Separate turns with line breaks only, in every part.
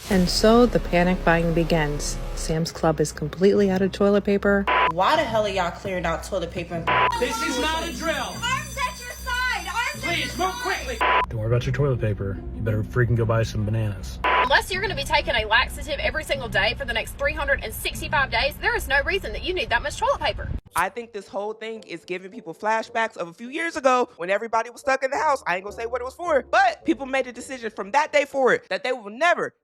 And so the panic buying begins. Sam's Club is completely out of toilet paper.
Why the hell are y'all clearing out toilet paper?
This is not a drill.
Arms at your side!
Please move quickly.
Don't worry about your toilet paper. You better freaking go buy some bananas.
Unless you're going to be taking a laxative every single day for the next 365 days, there is no reason that you need that much toilet paper.
I think this whole thing is giving people flashbacks of a few years ago when everybody was stuck in the house. I ain't gonna say what it was for, but people made a decision from that day forward that they will never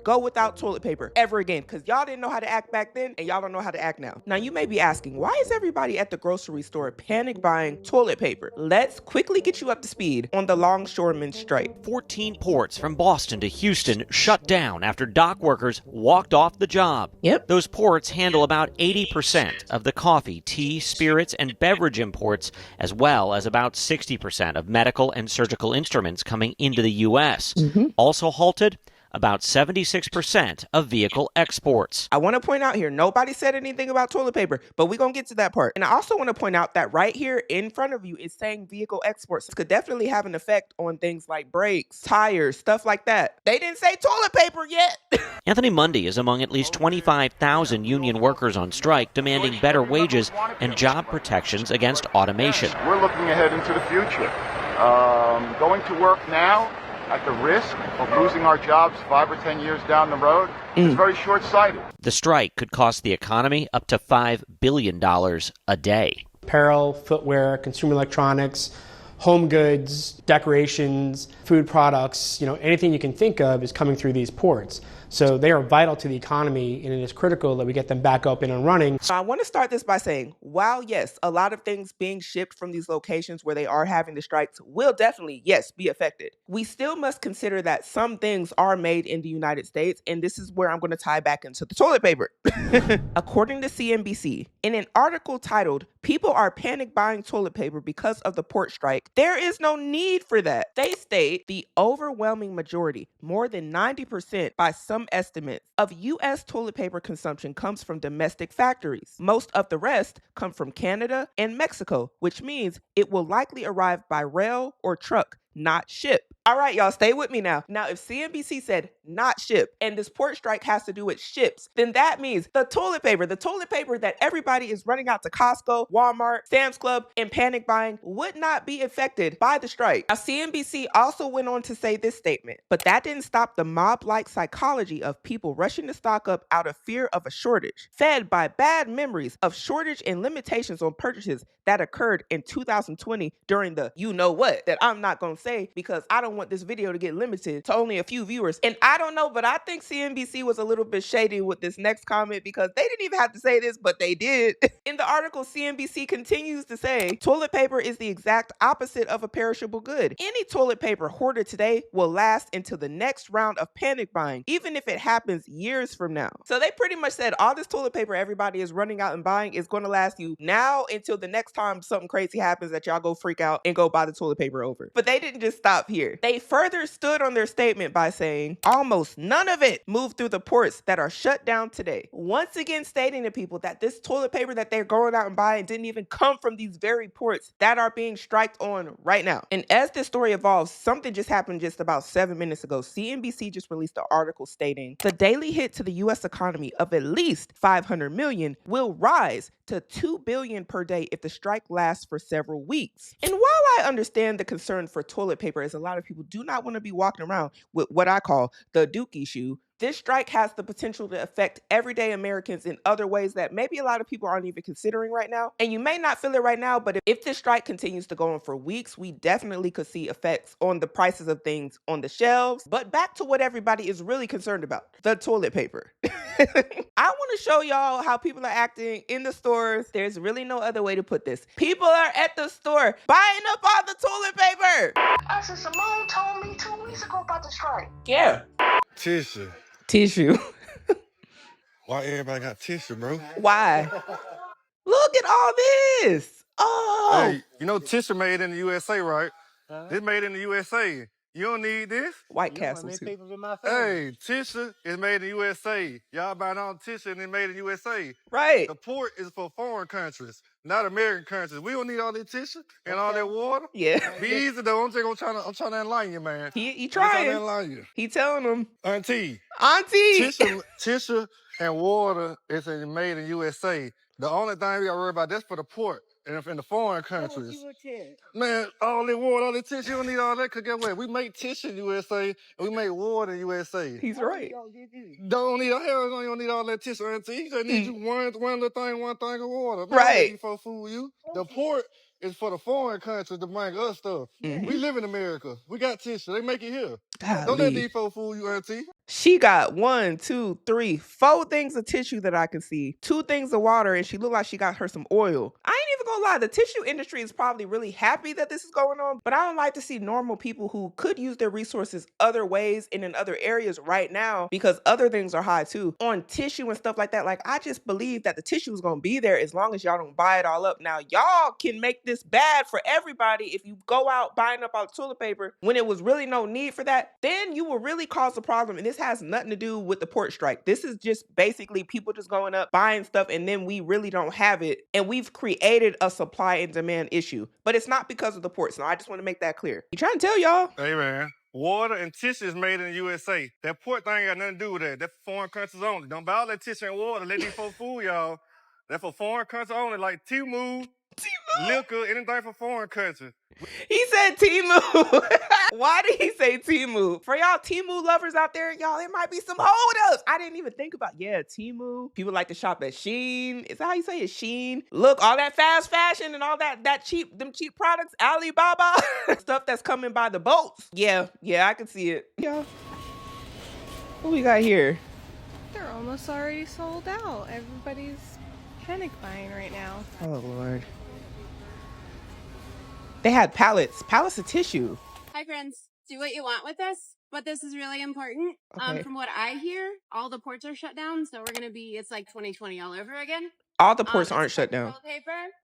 go without toilet paper ever again, because y'all didn't know how to act back then and y'all don't know how to act now. Now you may be asking, why is everybody at the grocery store panic buying toilet paper? Let's quickly get you up to speed on the longshoremen strike.
14 ports from Boston to Houston shut down after dock workers walked off the job.
Yep.
Those ports handle about 80% of the coffee, tea, spirits, and beverage imports, as well as about 60% of medical and surgical instruments coming into the U.S. Also halted about 76% of vehicle exports.
I want to point out here, nobody said anything about toilet paper, but we're going to get to that part. And I also want to point out that right here in front of you is saying vehicle exports. This could definitely have an effect on things like brakes, tires, stuff like that. They didn't say toilet paper yet.
Anthony Mundy is among at least 25,000 union workers on strike demanding better wages and job protections against automation.
We're looking ahead into the future. Going to work now at the risk of losing our jobs 5 or 10 years down the road is very short-sighted.
The strike could cost the economy up to $5 billion a day.
Apparel, footwear, consumer electronics, home goods, decorations, food products, anything you can think of is coming through these ports. So they are vital to the economy, and it is critical that we get them back up and running.
So I want to start this by saying, while yes, a lot of things being shipped from these locations where they are having the strikes will definitely, yes, be affected, we still must consider that some things are made in the United States, and this is where I'm going to tie back into the toilet paper. According to CNBC, in an article titled, "People are panic buying toilet paper because of the port strike," there is no need for that. They state the overwhelming majority, more than 90% by some estimates, of U.S. toilet paper consumption comes from domestic factories. Most of the rest come from Canada and Mexico, which means it will likely arrive by rail or truck, not ship. All right, y'all, stay with me now. Now, if CNBC said not ship, and this port strike has to do with ships, then that means the toilet paper that everybody is running out to Costco, Walmart, Sam's Club, and panic buying would not be affected by the strike. Now, CNBC also went on to say this statement, but that didn't stop the mob-like psychology of people rushing to stock up out of fear of a shortage, fed by bad memories of shortage and limitations on purchases that occurred in 2020 during the you-know-what that I'm not going to say because I don't want this video to get limited to only a few viewers. And I don't know, but I think CNBC was a little bit shady with this next comment because they didn't even have to say this, but they did. In the article, CNBC continues to say, toilet paper is the exact opposite of a perishable good. Any toilet paper hoarded today will last until the next round of panic buying, even if it happens years from now. So they pretty much said all this toilet paper everybody is running out and buying is going to last you now until the next time something crazy happens that y'all go freak out and go buy the toilet paper over. But they didn't just stop here. They further stood on their statement by saying almost none of it moved through the ports that are shut down today. Once again stating to people that this toilet paper that they're going out and buying didn't even come from these very ports that are being striked on right now. And as this story evolves, something just happened just about 7 minutes ago. CNBC just released an article stating the daily hit to the U.S. economy of at least 500 million will rise to 2 billion per day if the strike lasts for several weeks. And while I understand the concern for toilet paper, as a lot of people do not want to be walking around with what I call the dookie shoe, this strike has the potential to affect everyday Americans in other ways that maybe a lot of people aren't even considering right now. And you may not feel it right now, but if this strike continues to go on for weeks, we definitely could see effects on the prices of things on the shelves. But back to what everybody is really concerned about, the toilet paper. I want to show y'all how people are acting in the stores. There's really no other way to put this. People are at the store buying up all the toilet paper.
I said, Simone told me 2 weeks ago about the strike.
Yeah. Tissue.
Why everybody got tissue, bro?
Why? Look at all this. Oh.
Hey, tissue made in the USA, right? It's made in the USA. You don't need this.
White Castle.
Hey, tissue is made in the USA. Y'all buying all tissue and it's made in the USA.
Right.
The port is for foreign countries. not American countries. We don't need all that tissue and all that water.
Yeah.
Be easy though. I'm trying to enlighten you, man.
He
I'm trying to
trying.
enlighten you.
He telling them.
Auntie.
Auntie.
Tissue and water is made in USA. The only thing we got to worry about, that's for the port and in the foreign countries. Man, all that water, all that tissue, you don't need all that, because guess what? We make tissue in USA and we make water in USA.
He's right.
Don't need all that tissue, Auntie. You just need you one little thing, one thing of water. Man,
Right.
Before fool you. The port is for the foreign countries to bring us stuff. We live in America. We got tissue. They make it here. Don't let these folks fool you, Auntie.
She got 1, 2, 3, 4 things of tissue that I can see, 2 things of water, and she looked like she got her some oil. I ain't even gonna lie, the tissue industry is probably really happy that this is going on, but I don't like to see normal people who could use their resources other ways and in other areas right now, because other things are high too, on tissue and stuff like that. Like, I just believe that the tissue is gonna be there as long as y'all don't buy it all up. Now, y'all can make this bad for everybody if you go out buying up all the toilet paper when it was really no need for that. Then you will really cause a problem, and this has nothing to do with the port strike. This is just basically people just going up buying stuff, and then we really don't have it, and we've created a supply and demand issue. But it's not because of the ports. Now, I just want to make that clear. You trying to tell y'all?
Hey, man. Water and tissue is made in the USA. That port thing got nothing to do with that. That's for foreign countries only. Don't buy all that tissue and water. Let these folks fool y'all. That's for foreign countries only, like Timu, liquor, anything for foreign countries.
He said Timu. Why did he say Timu? For y'all Timu lovers out there, y'all, there might be some holdups. I didn't even think about, Timu. People like to shop at Shein. Is that how you say it? Shein. Look, all that fast fashion and all that cheap products, Alibaba, stuff that's coming by the boats. Yeah, I can see it. Yeah. What we got here?
They're almost already sold out. Everybody's panic buying right now.
Oh, Lord. They had pallets of tissue.
Hi, friends. Do what you want with this, but this is really important.
Okay.
From what I hear, all the ports are shut down, so it's like 2020 all over again.
All the ports aren't shut down.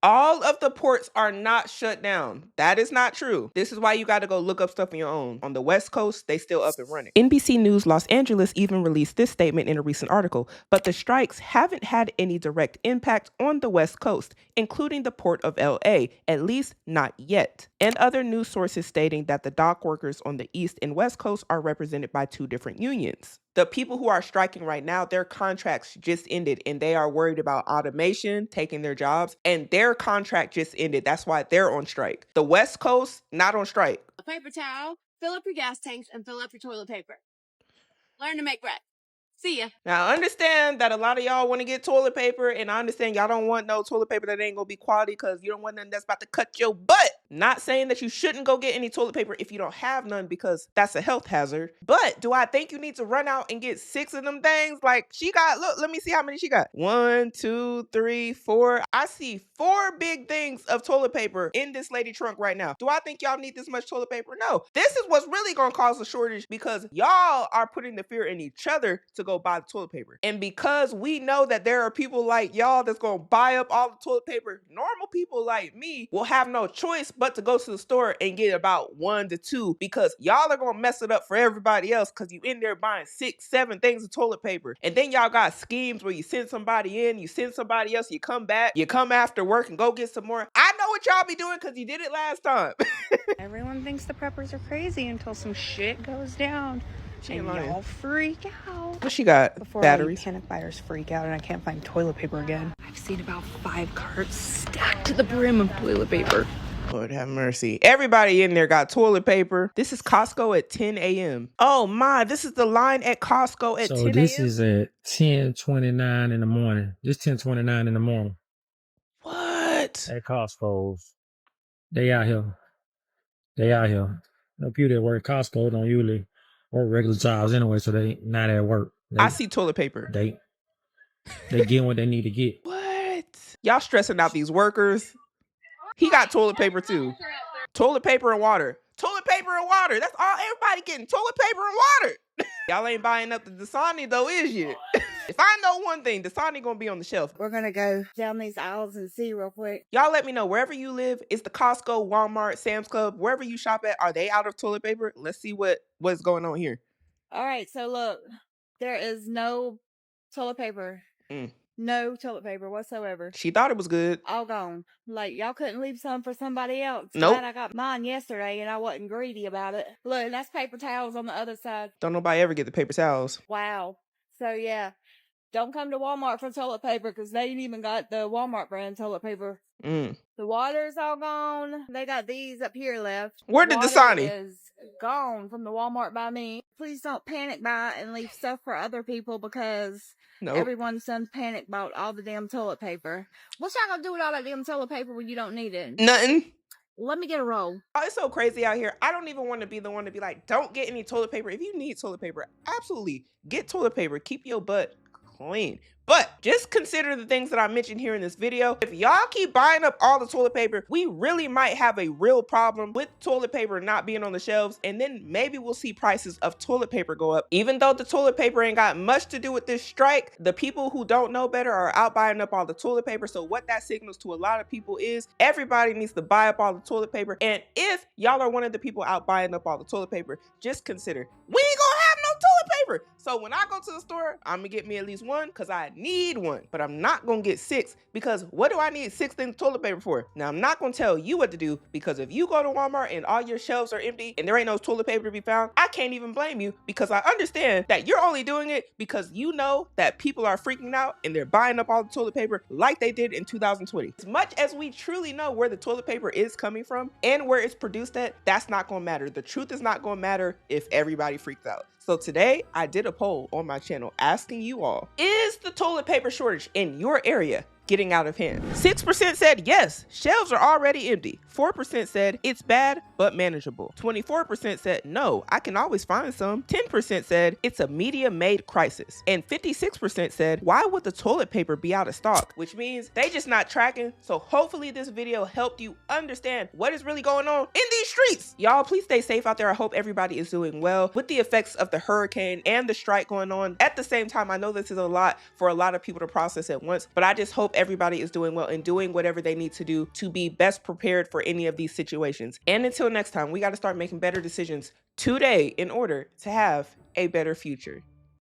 All of the ports are not shut down. That is not true. This is why you got to go look up stuff on your own. On the West Coast, they still up and running. NBC News Los Angeles even released this statement in a recent article, but the strikes haven't had any direct impact on the West Coast, including the port of LA, at least not yet. And other news sources stating that the dock workers on the East and West Coast are represented by 2 different unions. The people who are striking right now, their contracts just ended, and they are worried about automation taking their jobs, and their contract just ended. That's why they're on strike. The West Coast, not on strike.
A paper towel, fill up your gas tanks, and fill up your toilet paper. Learn to make bread. See ya.
Now, I understand that a lot of y'all want to get toilet paper, and I understand y'all don't want no toilet paper that ain't going to be quality because you don't want nothing that's about to cut your butt. Not saying that you shouldn't go get any toilet paper if you don't have none, because that's a health hazard. But do I think you need to run out and get 6 of them things? Like, she got, look, let me see how many she got. 1, 2, 3, 4. I see 4 big things of toilet paper in this lady trunk right now. Do I think y'all need this much toilet paper? No. This is what's really going to cause a shortage, because y'all are putting the fear in each other to go buy the toilet paper. And because we know that there are people like y'all that's going to buy up all the toilet paper, normal people like me will have no choice but to go to the store and get about 1 to 2, because y'all are going to mess it up for everybody else, because you in there buying 6, 7 things of toilet paper. And then y'all got schemes where you send somebody in, you send somebody else, you come back, you come after work and go get some more. I know what y'all be doing because you did it last time.
Everyone thinks the preppers are crazy until some shit goes down. And y'all freak out.
What she got?
Before
Batteries?
all you panic buyers freak out and I can't find toilet paper again. I've seen about 5 carts stacked to the brim of toilet paper.
Lord have mercy. Everybody in there got toilet paper. This is Costco at 10 a.m. Oh my, this is the line at Costco at 10 a.m.
So this is at 10:29 in the morning. This 10:29 in the morning.
What?
At Costco's. They out here. No people that work at Costco don't usually work regular jobs anyway, so they not at work.
I see toilet paper.
They getting what they need to get.
What? Y'all stressing out these workers. He got toilet paper too. Toilet paper and water. Toilet paper and water. That's all everybody getting. Toilet paper and water. Y'all ain't buying up the Dasani though, is you? If I know one thing, Dasani gonna be on the shelf.
We're gonna go down these aisles and see real quick.
Y'all let me know, wherever you live, is the Costco, Walmart, Sam's Club, wherever you shop at, are they out of toilet paper? Let's see what's going on here.
All right, so look, there is no toilet paper. No toilet paper whatsoever.
She thought it was good.
All gone. Like, y'all couldn't leave some for somebody else.
Nope.
Glad I got mine yesterday and I wasn't greedy about it. Look, and that's paper towels on the other side.
Don't nobody ever get the paper towels.
Wow. So, yeah. Don't come to Walmart for toilet paper because they ain't even got the Walmart brand toilet paper. The water's all gone. They got these up here left.
Where did Dasani?
Is gone from the Walmart by me. Please don't panic buy and leave stuff for other people because everyone's done panic bought all the damn toilet paper. What y'all gonna do with all that damn toilet paper when you don't need it?
Nothing.
Let me get a roll.
Oh, it's so crazy out here. I don't even want to be the one to be like, don't get any toilet paper. If you need toilet paper, absolutely get toilet paper. Keep your butt clean. But just consider the things that I mentioned here in this video. If y'all keep buying up all the toilet paper, we really might have a real problem with toilet paper not being on the shelves, and then maybe we'll see prices of toilet paper go up. Even though the toilet paper ain't got much to do with this strike, the people who don't know better are out buying up all the toilet paper. So what that signals to a lot of people is everybody needs to buy up all the toilet paper. And if y'all are one of the people out buying up all the toilet paper, just consider, we ain't gonna have no toilet paper. So when I go to the store, I'm gonna get me at least one because I need one, but I'm not gonna get 6 because what do I need 6 things of toilet paper for? Now, I'm not gonna tell you what to do because if you go to Walmart and all your shelves are empty and there ain't no toilet paper to be found, I can't even blame you because I understand that you're only doing it because you know that people are freaking out and they're buying up all the toilet paper like they did in 2020. As much as we truly know where the toilet paper is coming from and where it's produced at, that's not gonna matter. The truth is not gonna matter if everybody freaks out. So today I did a poll on my channel asking you all, is the toilet paper shortage in your area getting out of hand? 6% said yes, shelves are already empty. 4% said it's bad but manageable. 24% said no, I can always find some. 10% said it's a media-made crisis. And 56% said, why would the toilet paper be out of stock? Which means they just not tracking. So hopefully this video helped you understand what is really going on in these streets. Y'all, please stay safe out there. I hope everybody is doing well with the effects of the hurricane and the strike going on. At the same time, I know this is a lot for a lot of people to process at once, but I just hope everybody is doing well and doing whatever they need to do to be best prepared for any of these situations. And until next time, we got to start making better decisions today in order to have a better future.